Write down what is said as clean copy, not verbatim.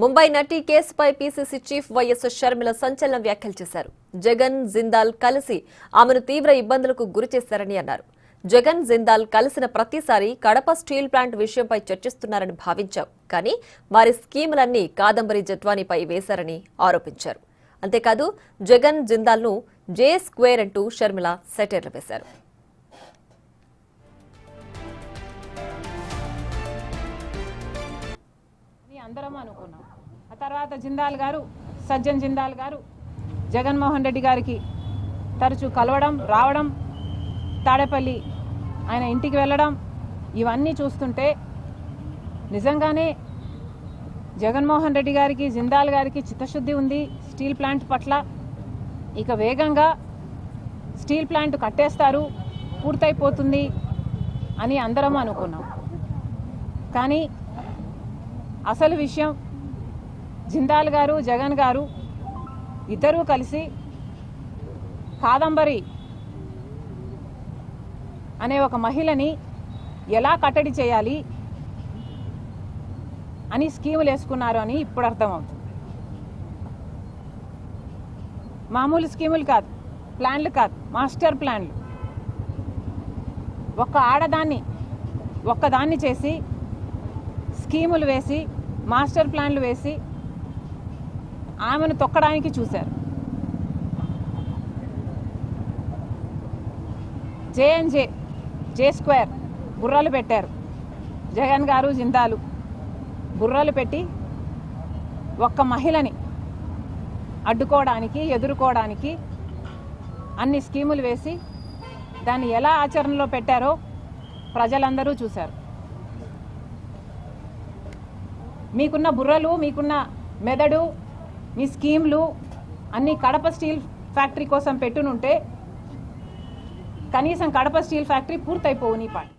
ముంబై నటి కేసుపై PCC chief YS Sharmila సంచలన వ్యాఖ్యలు చేశారు. జగన్ జిందాల్ కలిసి ఆమెను తీవ్ర ఇబ్బందులకు గురి చేశారని అన్నారు. జగన్ జిందాల్ కలిసిన ప్రతిసారి కడప స్టీల్ ప్లాంట్ విషయంపై చర్చిస్తున్నారని భావించాం, కానీ వారి స్కీములన్నీ కాదంబరి జట్వానీపై వేశారని ఆరోపించారు. అంతేకాదు జగన్ జిందాల్ను జే స్క్వేర్ అంటూ షర్మిల సెటైర్లు వేశారు. అందరం అనుకున్నాం. ఆ తర్వాత జిందాల్ గారు, సజ్జన్ జిందాల్ గారు జగన్మోహన్ రెడ్డి గారికి తరచూ కలవడం, రావడం, తాడేపల్లి ఆయన ఇంటికి వెళ్ళడం, ఇవన్నీ చూస్తుంటే నిజంగానే జగన్మోహన్ రెడ్డి గారికి, జిందాల్ గారికి చిత్తశుద్ధి ఉంది స్టీల్ ప్లాంట్ పట్ల. ఇక వేగంగా స్టీల్ ప్లాంట్ కట్టేస్తారు, పూర్తయిపోతుంది అని అందరం అనుకున్నాం. కానీ అసలు విషయం జిందాల్ గారు, జగన్ గారు ఇద్దరూ కలిసి కాదంబరి అనే ఒక మహిళని ఎలా కట్టడి చేయాలి అని స్కీములు వేసుకున్నారు అని ఇప్పుడు అర్థమవుతుంది. మామూలు స్కీములు కాదు, ప్లాన్లు కాదు, మాస్టర్ ప్లాన్లు. ఒక్క ఆడదాన్ని ఒక్కదాన్ని చేసి స్కీములు వేసి, మాస్టర్ ప్లాన్లు వేసి ఆమెను తొక్కడానికి చూశారు. జే స్క్వేర్ బుర్రలు పెట్టారు. జగన్ గారు, జిందాలు బుర్రలు పెట్టి ఒక్క మహిళని అడ్డుకోవడానికి, ఎదుర్కోవడానికి అన్ని స్కీములు వేసి దాన్ని ఎలా ఆచరణలో పెట్టారో ప్రజలందరూ చూశారు. మీకున్న బుర్రలు, మీకున్న మెదడు, మీ స్కీమ్లు అన్నీ కడప స్టీల్ ఫ్యాక్టరీ కోసం పెట్టునుంటే కనీసం కడప స్టీల్ ఫ్యాక్టరీ పూర్తయిపోవు నీ పాటి.